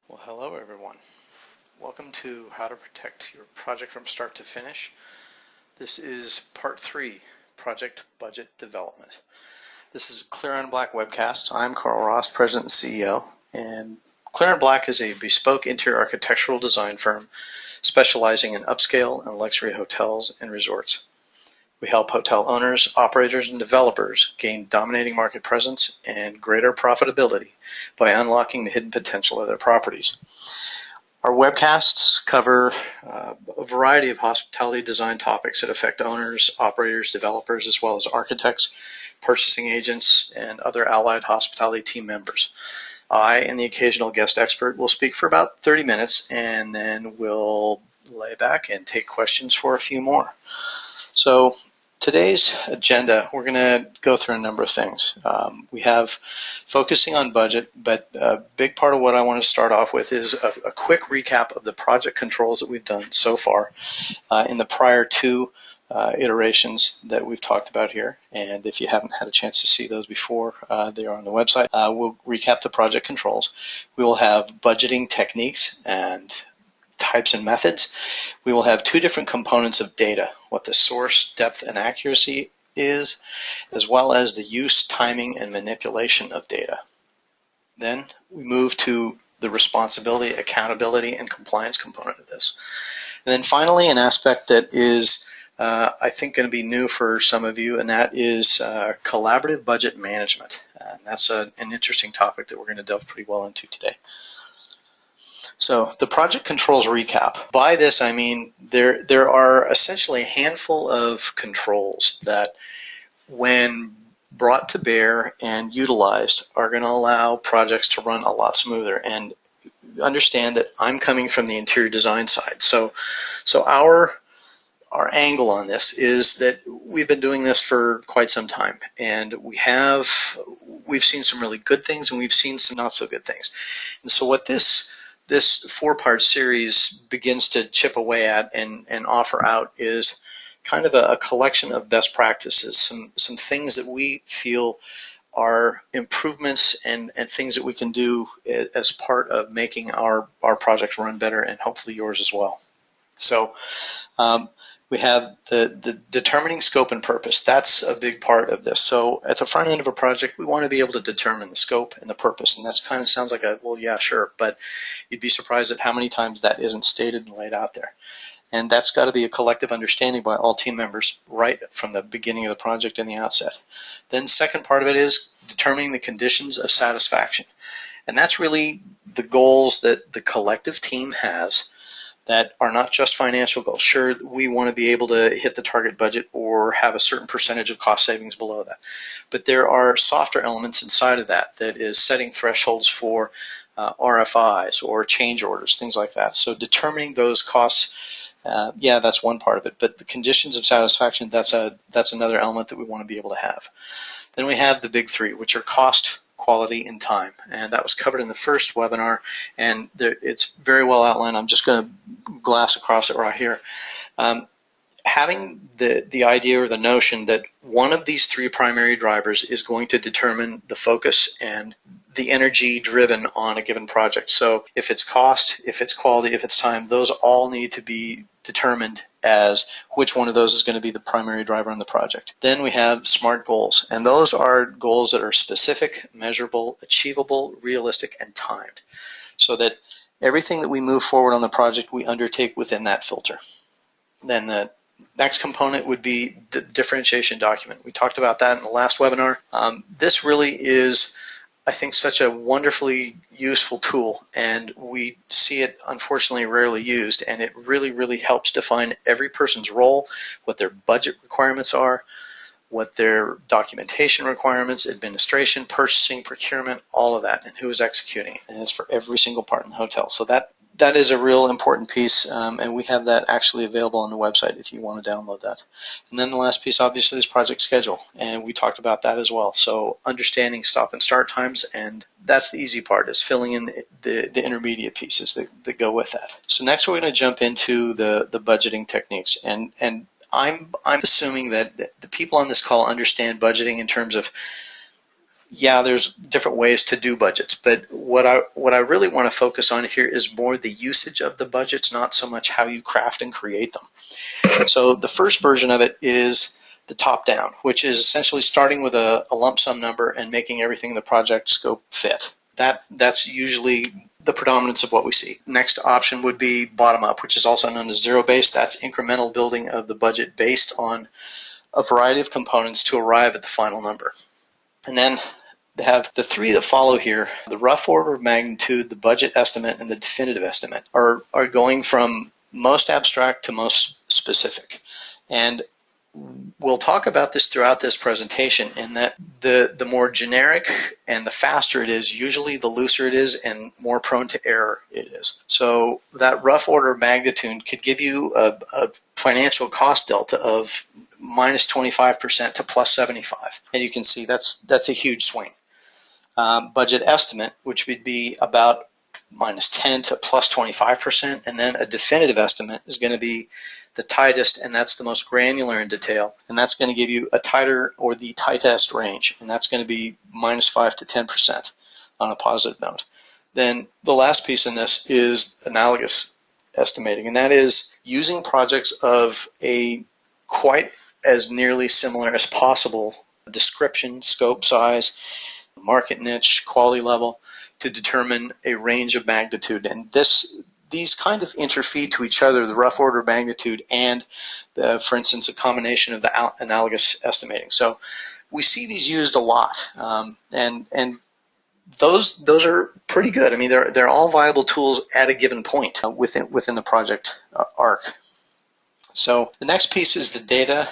Well, hello everyone. Welcome to How to Protect Your Project from Start to Finish. This is part 3, Project Budget Development. This is a Clear on Black webcast. I'm Carl Ross, President and CEO, and Clear on Black is a bespoke interior architectural design firm specializing in upscale and luxury hotels and resorts. We help hotel owners, operators, and developers gain dominating market presence and greater profitability by unlocking the hidden potential of their properties. Our webcasts cover a variety of hospitality design topics that affect owners, operators, developers, as well as architects, purchasing agents, and other allied hospitality team members. I and the occasional guest expert will speak for about 30 minutes, and then we'll lay back and take questions for a few more. So today's agenda, we're going to go through a number of things. We have focusing on budget, but a big part of what I want to start off with is a quick recap of the project controls that we've done so far in the prior two iterations that we've talked about here. And if you haven't had a chance to see those before, they are on the website. We'll recap the project controls. We will have budgeting techniques and types and methods. We will have two different components of data, what the source, depth, and accuracy is, as well as the use, timing, and manipulation of data. Then we move to the responsibility, accountability, and compliance component of this. And then finally, an aspect that is, I think, going to be new for some of you, and that is collaborative budget management. And that's an interesting topic that we're going to delve pretty well into today. So the project controls recap. By this, I mean there are essentially a handful of controls that, when brought to bear and utilized, are going to allow projects to run a lot smoother. And understand that I'm coming from the interior design side. So our angle on this is that we've been doing this for quite some time, and we've seen some really good things, and we've seen some not so good things. And so what this four-part series begins to chip away at and offer out is kind of a collection of best practices, some things that we feel are improvements and things that we can do as part of making our projects run better, and hopefully yours as well. So we have the determining scope and purpose. That's a big part of this. So at the front end of a project, we want to be able to determine the scope and the purpose. And that's kind of sounds like well, yeah, sure. But you'd be surprised at how many times that isn't stated and laid out there. And that's got to be a collective understanding by all team members right from the beginning of the project and the outset. Then second part of it is determining the conditions of satisfaction. And that's really the goals that the collective team has that are not just financial goals. Sure, we want to be able to hit the target budget or have a certain percentage of cost savings below that. But there are softer elements inside of that is setting thresholds for RFIs or change orders, things like that. So determining those costs, yeah, that's one part of it. But the conditions of satisfaction, that's another element that we want to be able to have. Then we have the big three, which are cost, quality, and time. And that was covered in the first webinar, and it's very well outlined. I'm just going to glass across it right here. Having the idea or the notion that one of these three primary drivers is going to determine the focus and the energy driven on a given project. So if it's cost, if it's quality, if it's time, those all need to be determined as which one of those is going to be the primary driver on the project. Then we have SMART goals, and those are goals that are specific, measurable, achievable, realistic, and timed, so that everything that we move forward on the project we undertake within that filter. Then the next component would be the differentiation document. We talked about that in the last webinar. This really is, I think, such a wonderfully useful tool, and we see it unfortunately rarely used, and it really, really helps define every person's role, what their budget requirements are, what their documentation requirements, administration, purchasing, procurement, all of that, and who is executing it. And it's for every single part in the hotel. So that is a real important piece, and we have that actually available on the website if you want to download that. And then the last piece, obviously, is project schedule, and we talked about that as well. So understanding stop and start times, and that's the easy part, is filling in the intermediate pieces that go with that. So next we're going to jump into the budgeting techniques, and I'm assuming that the people on this call understand budgeting in terms of yeah, there's different ways to do budgets, but what I really want to focus on here is more the usage of the budgets, not so much how you craft and create them. So the first version of it is the top down, which is essentially starting with a lump sum number and making everything in the project scope fit. That's usually the predominance of what we see. Next option would be bottom up, which is also known as zero based. That's incremental building of the budget based on a variety of components to arrive at the final number. And then they have the three that follow here: the rough order of magnitude, the budget estimate, and the definitive estimate are going from most abstract to most specific. And we'll talk about this throughout this presentation, in that the more generic and the faster it is, usually the looser it is and more prone to error it is. So that rough order of magnitude could give you a financial cost delta of minus 25% to plus 75. And you can see that's a huge swing. Budget estimate, which would be about minus 10 to plus 25%, and then a definitive estimate is going to be the tightest, and that's the most granular in detail, and that's going to give you a tighter or the tightest range, and that's going to be minus 5 to 10% on a positive note. Then the last piece in this is analogous estimating, and that is using projects of a quite as nearly similar as possible description, scope, size, market niche, quality level, to determine a range of magnitude. And these kind of interfeed to each other, the rough order of magnitude and, for instance, a combination of the analogous estimating. So we see these used a lot, and those are pretty good. I mean, they're all viable tools at a given point within the project arc. So the next piece is the data.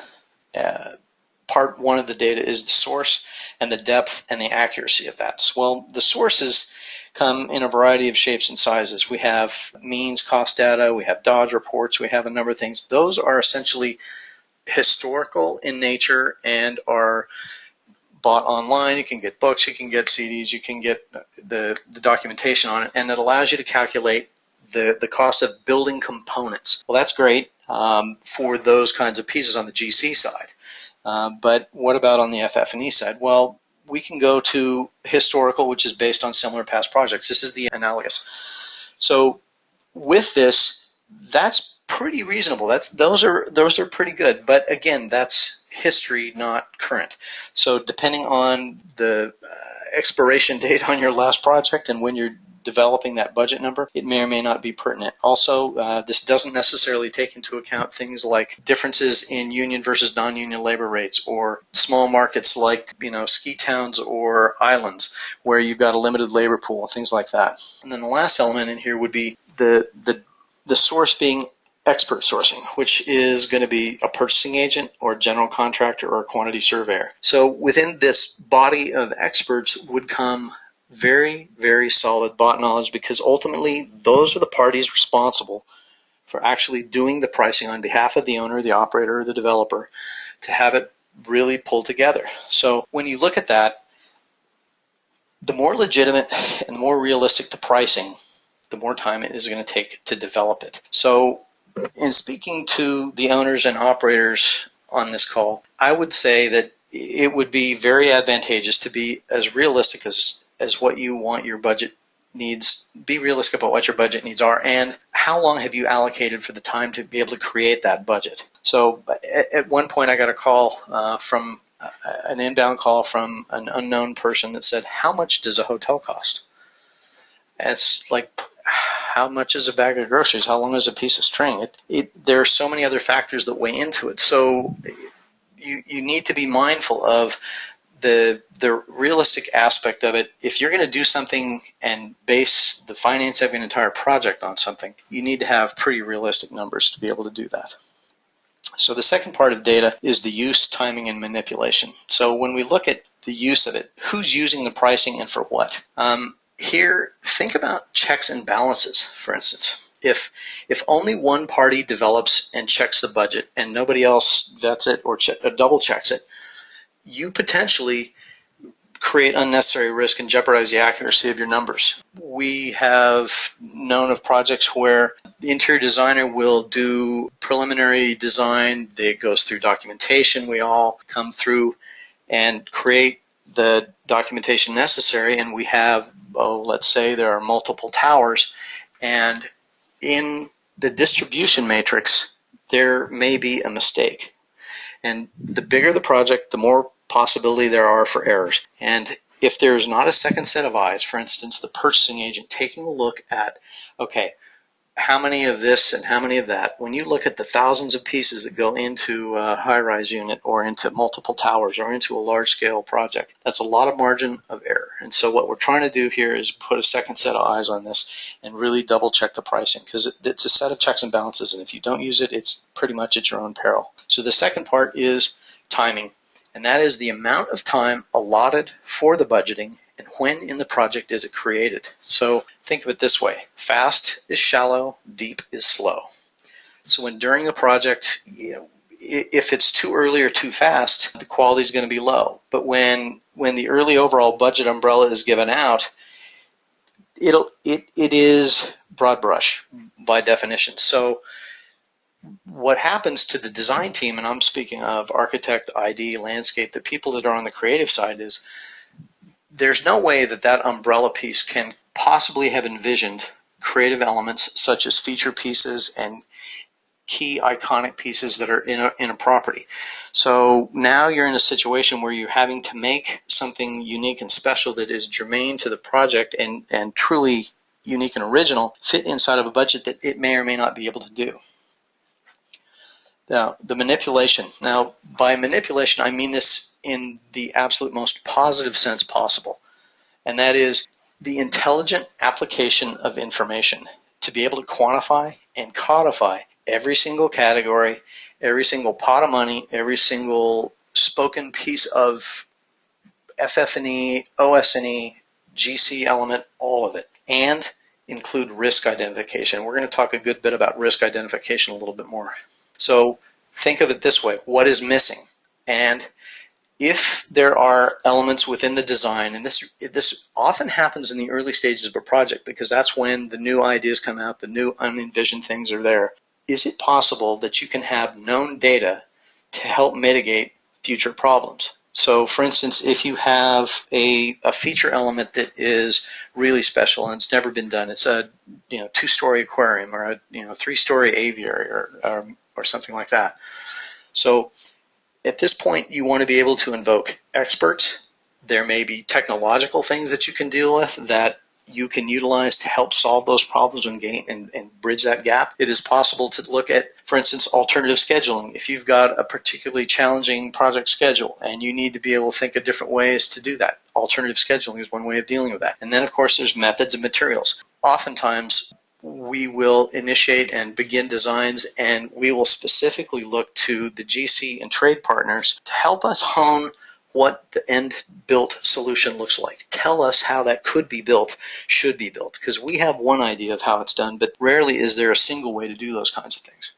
Part one of the data is the source and the depth and the accuracy of that. Well, the sources come in a variety of shapes and sizes. We have means cost data, we have Dodge reports, we have a number of things. Those are essentially historical in nature and are bought online. You can get books, you can get CDs, you can get the documentation on it, and it allows you to calculate the cost of building components. Well, that's great for those kinds of pieces on the GC side. But what about on the FF&E side? Well, we can go to historical, which is based on similar past projects. This is the analogous. So with this, that's pretty reasonable. Those are pretty good. But again, that's history, not current. So depending on the expiration date on your last project and when you're developing that budget number, it may or may not be pertinent. Also, this doesn't necessarily take into account things like differences in union versus non-union labor rates, or small markets like, ski towns or islands where you've got a limited labor pool and things like that. And then the last element in here would be the source being expert sourcing, which is going to be a purchasing agent or a general contractor or a quantity surveyor. So within this body of experts would come very, very solid bot knowledge, because ultimately those are the parties responsible for actually doing the pricing on behalf of the owner, the operator, or the developer, to have it really pulled together. So when you look at that, the more legitimate and the more realistic the pricing, the more time it is going to take to develop it. So in speaking to the owners and operators on this call, I would say that it would be very advantageous to be as realistic as what you want your budget needs. Be realistic about what your budget needs are, and how long have you allocated for the time to be able to create that budget. So at one point I got a call from an inbound call from an unknown person that said, how much does a hotel cost? And it's like, how much is a bag of groceries? How long is a piece of string? There are so many other factors that weigh into it. So you need to be mindful of the realistic aspect of it. If you're going to do something and base the finance of an entire project on something, you need to have pretty realistic numbers to be able to do that. So the second part of data is the use, timing, and manipulation. So when we look at the use of it, who's using the pricing and for what? Here, think about checks and balances, for instance. If only one party develops and checks the budget and nobody else vets it or double checks it, you potentially create unnecessary risk and jeopardize the accuracy of your numbers. We have known of projects where the interior designer will do preliminary design, it goes through documentation, we all come through and create the documentation necessary, and we have, let's say there are multiple towers, and in the distribution matrix, there may be a mistake. And the bigger the project, the more possibility there are for errors. And if there's not a second set of eyes, for instance, the purchasing agent taking a look at, okay, how many of this and how many of that, when you look at the thousands of pieces that go into a high-rise unit or into multiple towers or into a large-scale project, that's a lot of margin of error. And so what we're trying to do here is put a second set of eyes on this and really double-check the pricing, because it's a set of checks and balances, and if you don't use it, it's pretty much at your own peril. So the second part is timing, and that is the amount of time allotted for the budgeting and when in the project is it created. So think of it this way: fast is shallow, deep is slow. So when during the project, if it's too early or too fast, the quality is going to be low. But when the early overall budget umbrella is given out, it is broad brush by definition. So what happens to the design team, and I'm speaking of architect, ID, landscape, the people that are on the creative side, is there's no way that that umbrella piece can possibly have envisioned creative elements such as feature pieces and key iconic pieces that are in a property. So now you're in a situation where you're having to make something unique and special that is germane to the project and truly unique and original fit inside of a budget that it may or may not be able to do. Now, the manipulation. Now, by manipulation, I mean this in the absolute most positive sense possible, and that is the intelligent application of information to be able to quantify and codify every single category, every single pot of money, every single spoken piece of FF&E, OS&E, GC element, all of it, and include risk identification. We're going to talk a good bit about risk identification a little bit more. So think of it this way: what is missing? And if there are elements within the design, and this often happens in the early stages of a project because that's when the new ideas come out, the new unenvisioned things are there, is it possible that you can have known data to help mitigate future problems? So for instance, if you have a feature element that is really special and it's never been done, it's a two-story aquarium or a 3-story aviary or something like that. So at this point, you want to be able to invoke experts. There may be technological things that you can deal with that you can utilize to help solve those problems and bridge that gap. It is possible to look at, for instance, alternative scheduling. If you've got a particularly challenging project schedule and you need to be able to think of different ways to do that, alternative scheduling is one way of dealing with that. And then, of course, there's methods and materials. Oftentimes, we will initiate and begin designs, and we will specifically look to the GC and trade partners to help us hone what the end built solution looks like. Tell us how that could be built, should be built, because we have one idea of how it's done, but rarely is there a single way to do those kinds of things.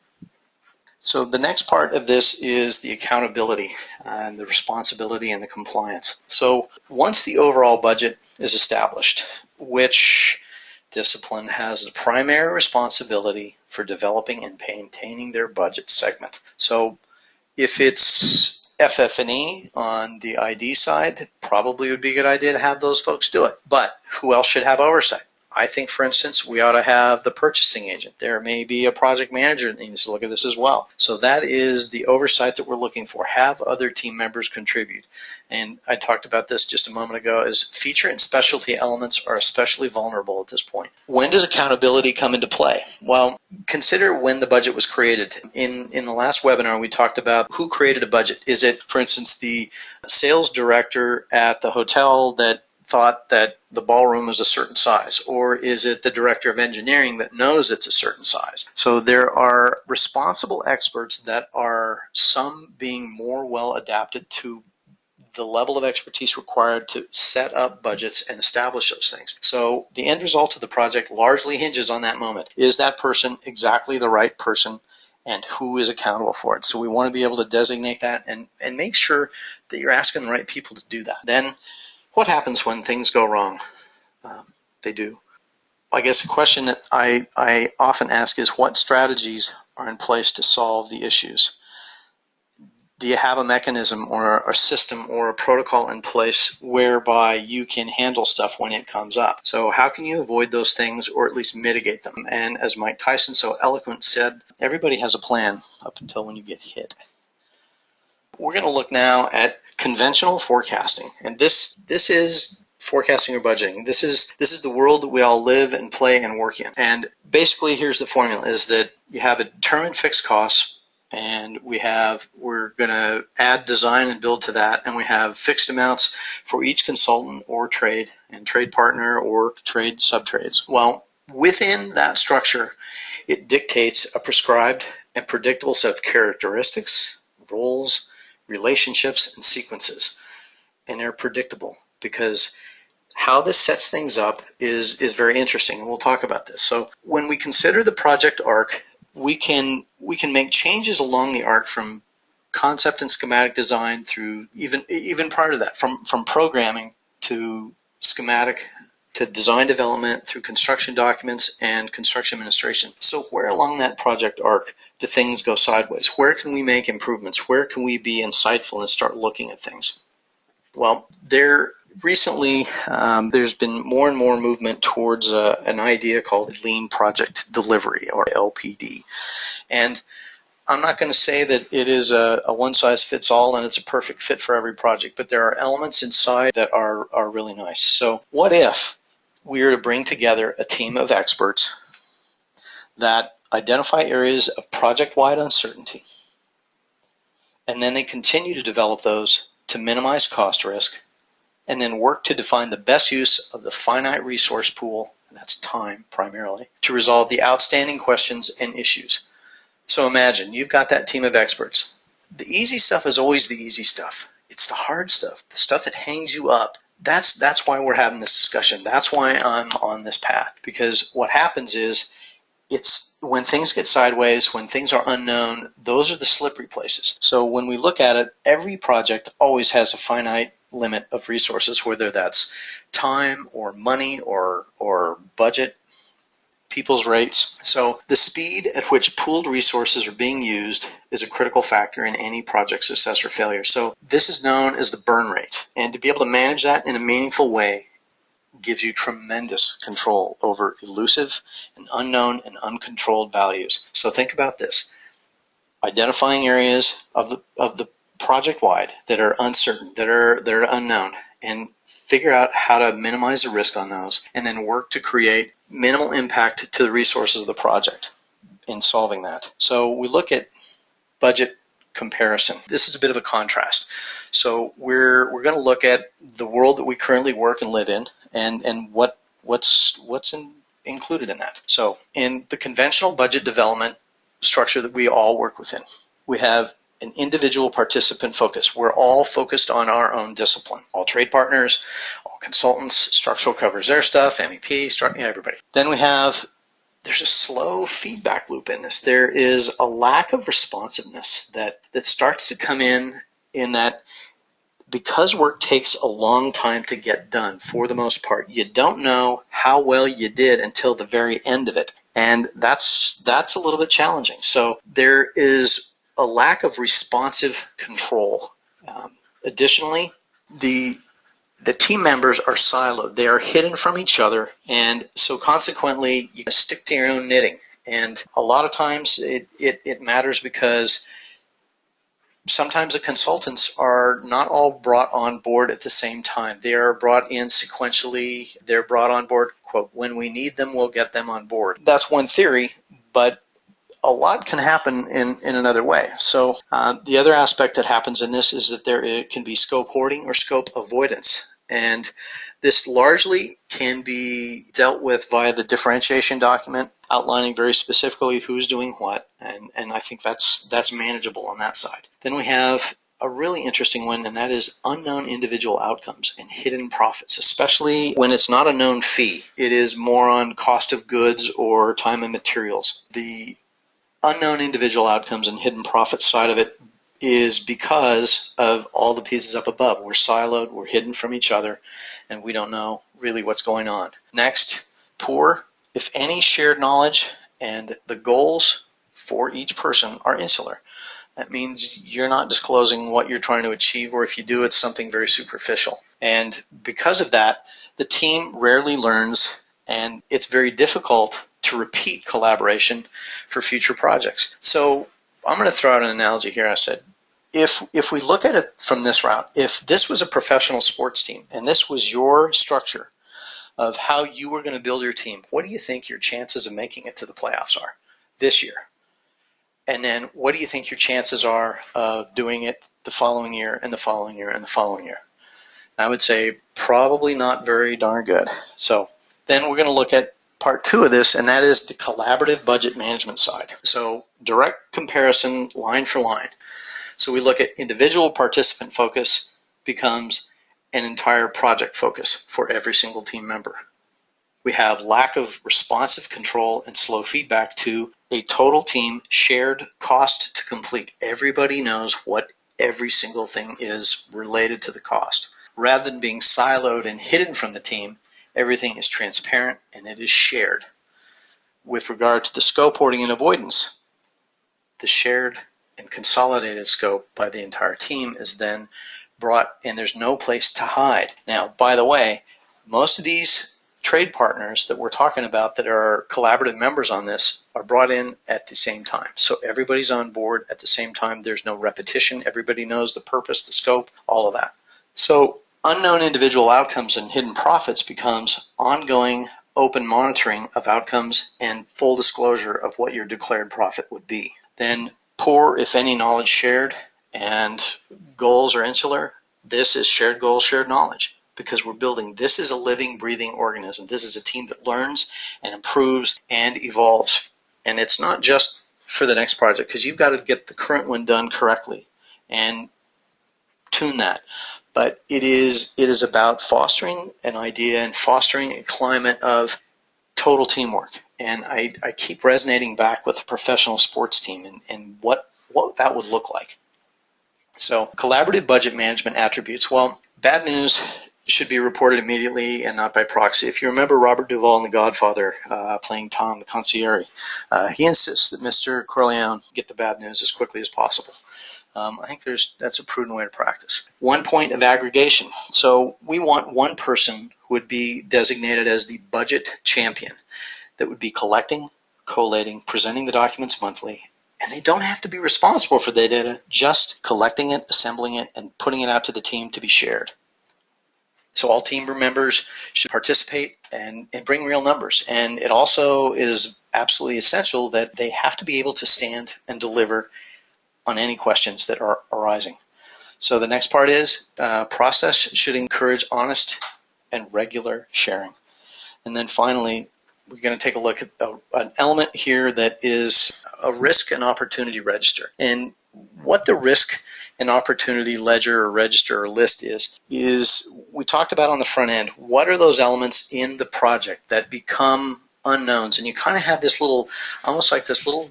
So the next part of this is the accountability and the responsibility and the compliance. So once the overall budget is established, which discipline has the primary responsibility for developing and maintaining their budget segment. So if it's FF&E on the ID side, probably would be a good idea to have those folks do it. But who else should have oversight? I think, for instance, we ought to have the purchasing agent. There may be a project manager that needs to look at this as well. So that is the oversight that we're looking for. Have other team members contribute. And I talked about this just a moment ago, is feature and specialty elements are especially vulnerable at this point. When does accountability come into play? Well, consider when the budget was created. In the last webinar, we talked about who created a budget. Is it, for instance, the sales director at the hotel that thought that the ballroom was a certain size, or is it the director of engineering that knows it's a certain size? So there are responsible experts that are, some being more well adapted to the level of expertise required to set up budgets and establish those things. So the end result of the project largely hinges on that moment. Is that person exactly the right person, and who is accountable for it? So we want to be able to designate that and make sure that you're asking the right people to do that. Then what happens when things go wrong? They do. I guess the question that I often ask is, what strategies are in place to solve the issues? Do you have a mechanism or a system or a protocol in place whereby you can handle stuff when it comes up? So how can you avoid those things or at least mitigate them? And as Mike Tyson so eloquent said, everybody has a plan up until when you get hit. We're going to look now at conventional forecasting, and this is forecasting or budgeting. This is the world that we all live and play and work in. And basically, here's the formula: is that you have a determined fixed cost, and we're going to add design and build to that, and we have fixed amounts for each consultant or trade and trade partner or trade subtrades. Well, within that structure, it dictates a prescribed and predictable set of characteristics, roles, relationships, and sequences. And they're predictable because how this sets things up is very interesting, and we'll talk about this. So when we consider the project arc, we can make changes along the arc from concept and schematic design through even prior to that, from programming to schematic to design development through construction documents and construction administration. So where along that project arc do things go sideways? Where can we make improvements? Where can we be insightful and start looking at things? Well, recently, there's been more and more movement towards an idea called Lean Project Delivery, or LPD. And I'm not going to say that it is a one-size-fits-all and it's a perfect fit for every project, but there are elements inside that are really nice. So what if we are to bring together a team of experts that identify areas of project-wide uncertainty, and then they continue to develop those to minimize cost risk, and then work to define the best use of the finite resource pool, and that's time primarily, to resolve the outstanding questions and issues. So imagine you've got that team of experts. The easy stuff is always the easy stuff. It's the hard stuff, the stuff that hangs you up. That's why we're having this discussion. That's why I'm on this path, because what happens is it's when things get sideways, when things are unknown, those are the slippery places. So when we look at it, every project always has a finite limit of resources, whether that's time or money or budget, people's rates. So the speed at which pooled resources are being used is a critical factor in any project success or failure. So this is known as the burn rate. And to be able to manage that in a meaningful way gives you tremendous control over elusive and unknown and uncontrolled values. So think about this. Identifying areas of the project-wide that are uncertain, that are unknown, and figure out how to minimize the risk on those, and then work to create minimal impact to the resources of the project in solving that. So we look at budget comparison. This is a bit of a contrast. So we're going to look at the world that we currently work and live in, and what's included in that. So in the conventional budget development structure that we all work within, we have an individual participant focus. We're all focused on our own discipline. All trade partners, all consultants, structural covers their stuff, MEP, everybody. Then there's a slow feedback loop in this. There is a lack of responsiveness that starts to come in that because work takes a long time to get done, for the most part, you don't know how well you did until the very end of it. And that's a little bit challenging. So there is a lack of responsive control. Additionally, the team members are siloed. They are hidden from each other, and so consequently, you stick to your own knitting. And a lot of times it matters because sometimes the consultants are not all brought on board at the same time. They are brought in sequentially. They're brought on board, quote, when we need them, we'll get them on board. That's one theory, but a lot can happen in another way. So the other aspect that happens in this is that there can be scope hoarding or scope avoidance. And this largely can be dealt with via the differentiation document, outlining very specifically who's doing what, and I think that's manageable on that side. Then we have a really interesting one, and that is unknown individual outcomes and hidden profits, especially when it's not a known fee. It is more on cost of goods or time and materials. The unknown individual outcomes and hidden profits side of it is because of all the pieces up above. We're siloed, we're hidden from each other, and we don't know really what's going on. Next, poor, if any, shared knowledge, and the goals for each person are insular. That means you're not disclosing what you're trying to achieve, or if you do, it's something very superficial. And because of that, the team rarely learns, and it's very difficult to repeat collaboration for future projects. So I'm going to throw out an analogy here. I said, if we look at it from this route, if this was a professional sports team and this was your structure of how you were going to build your team, what do you think your chances of making it to the playoffs are this year? And then what do you think your chances are of doing it the following year and the following year and the following year? I would say probably not very darn good. So then we're going to look at part 2 of this, and that is the collaborative budget management side. So direct comparison line for line. So we look at individual participant focus becomes an entire project focus for every single team member. We have lack of responsive control and slow feedback to a total team shared cost to complete. Everybody knows what every single thing is related to the cost. Rather than being siloed and hidden from the team, everything is transparent and it is shared. With regard to the scope hoarding and avoidance, the shared and consolidated scope by the entire team is then brought, and there's no place to hide. Now, by the way, most of these trade partners that we're talking about that are collaborative members on this are brought in at the same time. So everybody's on board at the same time. There's no repetition. Everybody knows the purpose, the scope, all of that. So unknown individual outcomes and hidden profits becomes ongoing open monitoring of outcomes and full disclosure of what your declared profit would be. Then poor, if any, knowledge shared, and goals are insular. This is shared goals, shared knowledge. Because we're building, this is a living, breathing organism. This is a team that learns and improves and evolves. And it's not just for the next project, because you've got to get the current one done correctly and tune that. But it is about fostering an idea and fostering a climate of total teamwork. And I keep resonating back with a professional sports team and what that would look like. So collaborative budget management attributes. Well, bad news should be reported immediately and not by proxy. If you remember Robert Duvall in The Godfather playing Tom, the concierge, he insists that Mr. Corleone get the bad news as quickly as possible. I think that's a prudent way to practice. 1 point of aggregation. So we want one person who would be designated as the budget champion that would be collecting, collating, presenting the documents monthly, and they don't have to be responsible for the data, just collecting it, assembling it, and putting it out to the team to be shared. So all team members should participate and bring real numbers. And it also is absolutely essential that they have to be able to stand and deliver on any questions that are arising. So the next part is process should encourage honest and regular sharing. And then finally, we're going to take a look at an element here that is a risk and opportunity register. And what the risk and opportunity ledger or register or list is we talked about on the front end, what are those elements in the project that become unknowns? And you kind of have this little, almost like this little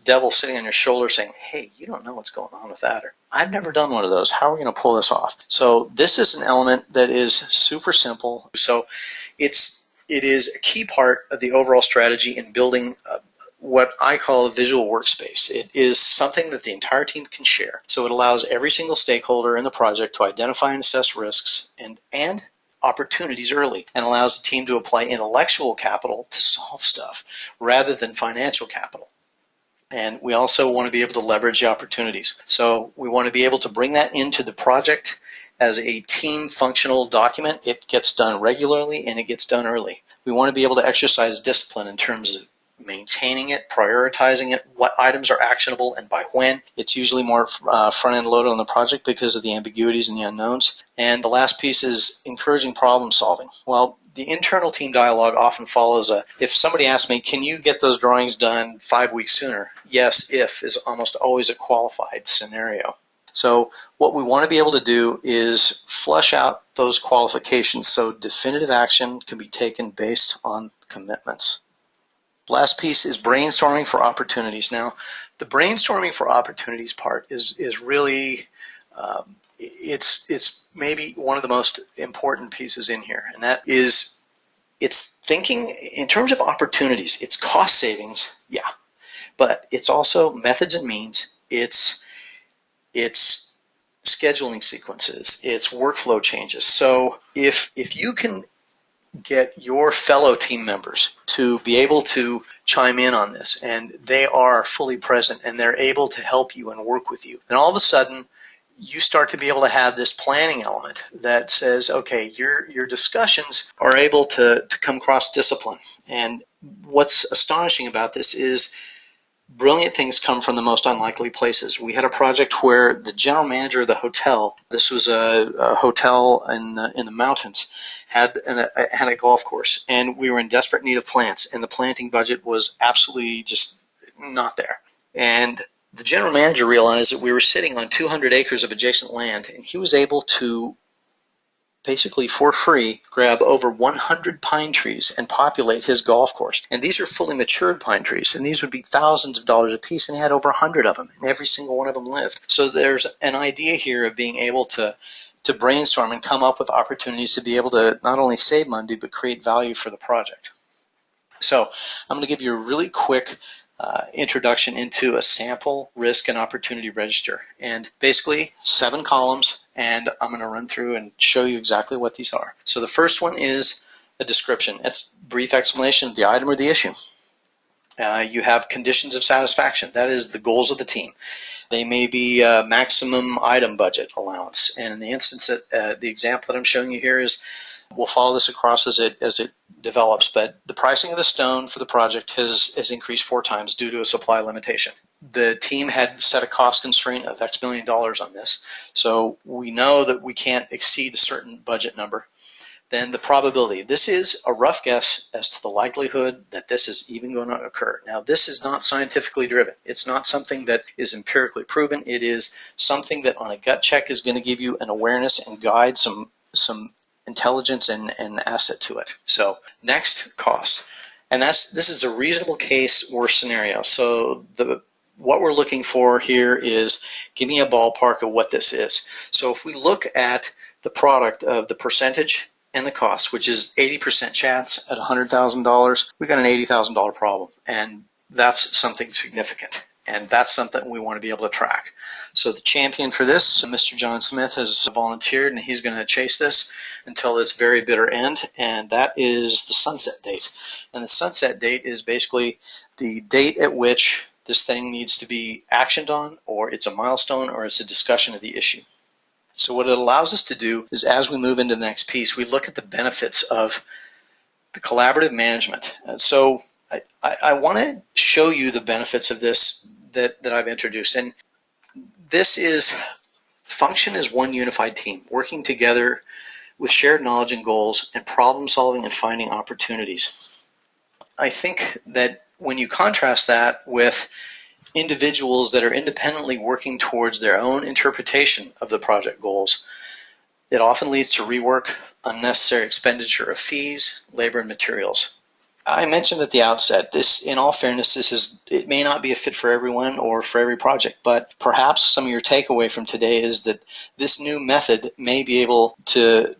devil sitting on your shoulder saying, hey, you don't know what's going on with that, or I've never done one of those. How are we going to pull this off? So this is an element that is super simple. So it is a key part of the overall strategy in building what I call a visual workspace. It is something that the entire team can share. So it allows every single stakeholder in the project to identify and assess risks and opportunities early, and allows the team to apply intellectual capital to solve stuff rather than financial capital. And we also want to be able to leverage the opportunities. So we want to be able to bring that into the project as a team functional document. It gets done regularly and it gets done early. We want to be able to exercise discipline in terms of maintaining it, prioritizing it, what items are actionable and by when. It's usually more front-end loaded on the project because of the ambiguities and the unknowns. And the last piece is encouraging problem solving. Well, the internal team dialogue often follows if somebody asks me, can you get those drawings done 5 weeks sooner? Yes, if is almost always a qualified scenario. So what we want to be able to do is flesh out those qualifications so definitive action can be taken based on commitments. Last piece is brainstorming for opportunities. Now, the brainstorming for opportunities part is really, it's maybe one of the most important pieces in here, and that is it's thinking in terms of opportunities. It's cost savings, yeah, but it's also methods and means. It's it's scheduling sequences, it's workflow changes. So if you can get your fellow team members to be able to chime in on this, and they are fully present and they're able to help you and work with you, then all of a sudden you start to be able to have this planning element that says, okay, your discussions are able to come cross discipline. And what's astonishing about this is brilliant things come from the most unlikely places. We had a project where the general manager of the hotel, this was a hotel in the mountains, had a golf course, and we were in desperate need of plants, and the planting budget was absolutely just not there. And the general manager realized that we were sitting on 200 acres of adjacent land, and he was able to basically for free grab over 100 pine trees and populate his golf course. And these are fully matured pine trees, and these would be thousands of dollars a piece, and he had over 100 of them, and every single one of them lived. So there's an idea here of being able to brainstorm and come up with opportunities to be able to not only save money but create value for the project. So I'm going to give you a really quick introduction into a sample risk and opportunity register, and basically 7 columns, and I'm going to run through and show you exactly what these are. So the first one is a description. It's a brief explanation of the item or the issue. You have conditions of satisfaction. That is the goals of the team. They may be maximum item budget allowance, and in the instance that the example that I'm showing you here is, we'll follow this across as it develops, but the pricing of the stone for the project has increased 4 times due to a supply limitation. The team had set a cost constraint of X million dollars on this, so we know that we can't exceed a certain budget number. Then the probability. This is a rough guess as to the likelihood that this is even going to occur. Now, this is not scientifically driven. It's not something that is empirically proven. It is something that on a gut check is going to give you an awareness and guide some intelligence and asset to it. So next, cost. And this is a reasonable case worst scenario. So what we're looking for here is give me a ballpark of what this is. So if we look at the product of the percentage and the cost, which is 80% chance at $100,000, we got an $80,000 problem, and that's something significant. And that's something we want to be able to track. So the champion for this, Mr. John Smith, has volunteered, and he's going to chase this until its very bitter end, and that is the sunset date. And the sunset date is basically the date at which this thing needs to be actioned on, or it's a milestone, or it's a discussion of the issue. So what it allows us to do is, as we move into the next piece, we look at the benefits of the collaborative management. So I want to show you the benefits of this that I've introduced. And this is function as one unified team, working together with shared knowledge and goals and problem solving and finding opportunities. I think that when you contrast that with individuals that are independently working towards their own interpretation of the project goals, it often leads to rework, unnecessary expenditure of fees, labor, and materials. I mentioned at the outset, this, in all fairness, it may not be a fit for everyone or for every project, but perhaps some of your takeaway from today is that this new method may be able to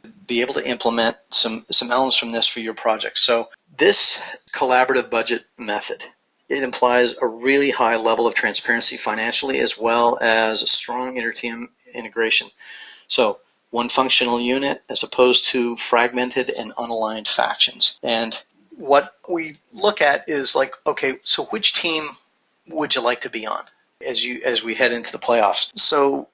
implement some elements from this for your project. So this collaborative budget method, it implies a really high level of transparency financially, as well as a strong inter-team integration. So one functional unit as opposed to fragmented and unaligned factions. And what we look at is like, okay, so which team would you like to be on as we head into the playoffs? So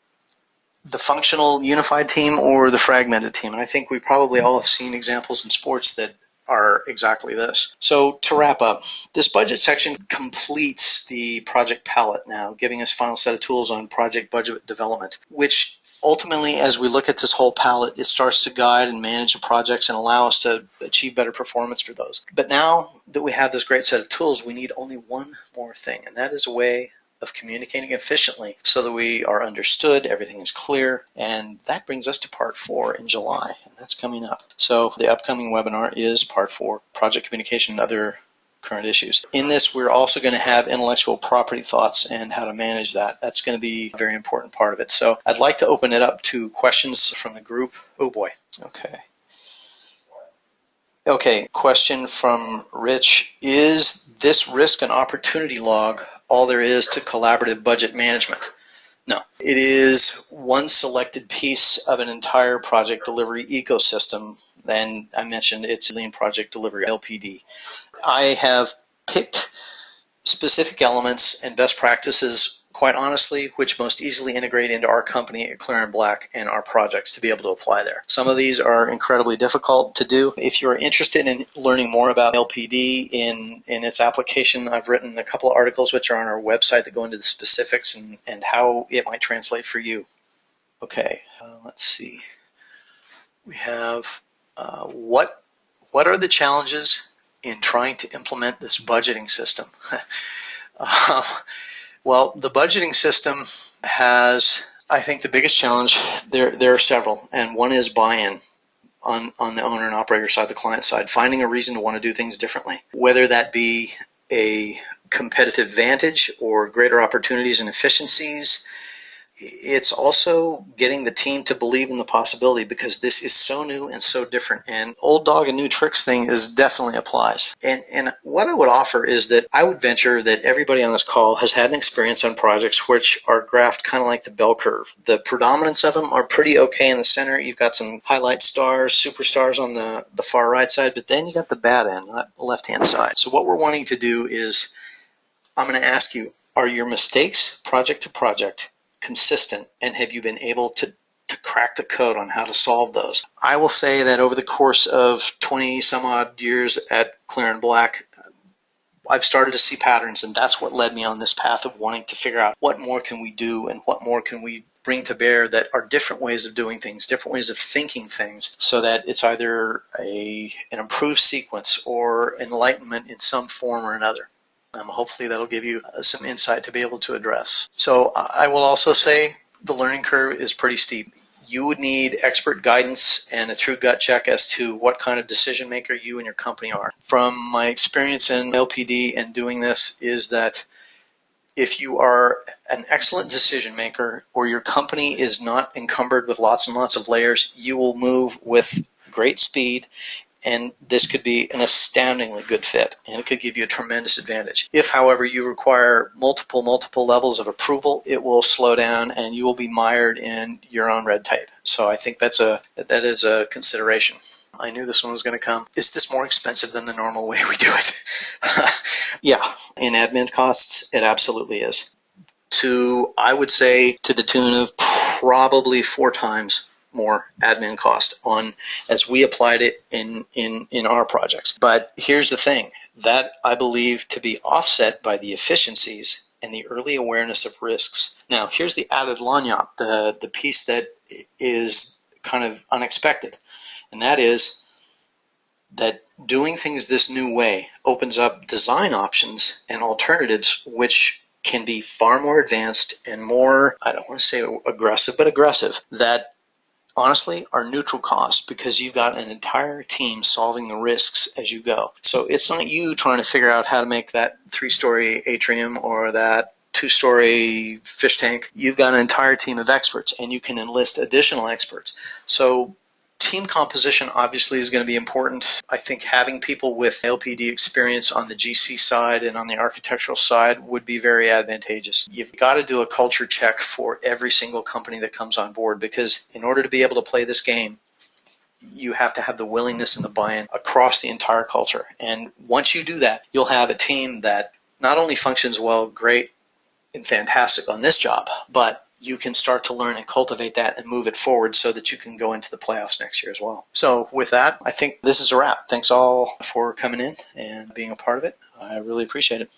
the functional unified team or the fragmented team? And I think we probably all have seen examples in sports that are exactly this. So to wrap up, this budget section completes the project palette now, giving us a final set of tools on project budget development, which ultimately, as we look at this whole palette, it starts to guide and manage the projects and allow us to achieve better performance for those. But now that we have this great set of tools, we need only one more thing, and that is a way of communicating efficiently so that we are understood, everything is clear, and that brings us to part 4 in July, and that's coming up. So the upcoming webinar is part 4, project communication and other current issues. In this, we're also going to have intellectual property thoughts and how to manage that. That's going to be a very important part of it. So I'd like to open it up to questions from the group. Oh boy. Okay, question from Rich. Is this risk and opportunity log all there is to collaborative budget management? No. It is one selected piece of an entire project delivery ecosystem. And I mentioned it's Lean Project Delivery, LPD. I have picked specific elements and best practices, quite honestly, which most easily integrate into our company at Clear and Black and our projects to be able to apply there. Some of these are incredibly difficult to do. If you're interested in learning more about LPD in its application, I've written a couple of articles which are on our website that go into the specifics and how it might translate for you. Okay, let's see. We have what are the challenges in trying to implement this budgeting system? Well, the budgeting system has, I think, the biggest challenge. There are several, and one is buy-in on the owner and operator side, the client side, finding a reason to want to do things differently, whether that be a competitive advantage or greater opportunities and efficiencies. It's also getting the team to believe in the possibility, because this is so new and so different, and old dog and new tricks thing definitely applies. And what I would offer is that I would venture that everybody on this call has had an experience on projects which are graphed kind of like the bell curve. The predominance of them are pretty okay in the center. You've got some highlight stars, superstars on the far right side, but then you got the bad end, not the left-hand side. So what we're wanting to do is, I'm going to ask you, are your mistakes project to project consistent, and have you been able to crack the code on how to solve those? I will say that over the course of 20 some odd years at Clear and Black, I've started to see patterns, and that's what led me on this path of wanting to figure out what more can we do and what more can we bring to bear that are different ways of doing things, different ways of thinking things, so that it's either an improved sequence or enlightenment in some form or another. Hopefully that'll give you some insight to be able to address. So I will also say the learning curve is pretty steep. You would need expert guidance and a true gut check as to what kind of decision maker you and your company are. From my experience in LPD and doing this is that if you are an excellent decision maker, or your company is not encumbered with lots and lots of layers, you will move with great speed, and this could be an astoundingly good fit, and it could give you a tremendous advantage. If, however, you require multiple levels of approval, it will slow down and you will be mired in your own red tape. So I think that is a consideration. I knew this one was going to come. Is this more expensive than the normal way we do it? Yeah, in admin costs, it absolutely is. I would say, to the tune of probably 4 times more admin cost as we applied it in our projects. But here's the thing, that I believe to be offset by the efficiencies and the early awareness of risks. Now, here's the added lagniappe, the piece that is kind of unexpected, and that is that doing things this new way opens up design options and alternatives which can be far more advanced and more, I don't want to say aggressive, but aggressive, that honestly are neutral cost, because you've got an entire team solving the risks as you go. So it's not you trying to figure out how to make that 3-story atrium or that 2-story fish tank. You've got an entire team of experts, and you can enlist additional experts. So team composition obviously is going to be important. I think having people with LPD experience on the GC side and on the architectural side would be very advantageous. You've got to do a culture check for every single company that comes on board, because in order to be able to play this game, you have to have the willingness and the buy-in across the entire culture. And once you do that, you'll have a team that not only functions well, great, and fantastic on this job, but you can start to learn and cultivate that and move it forward so that you can go into the playoffs next year as well. So with that, I think this is a wrap. Thanks all for coming in and being a part of it. I really appreciate it.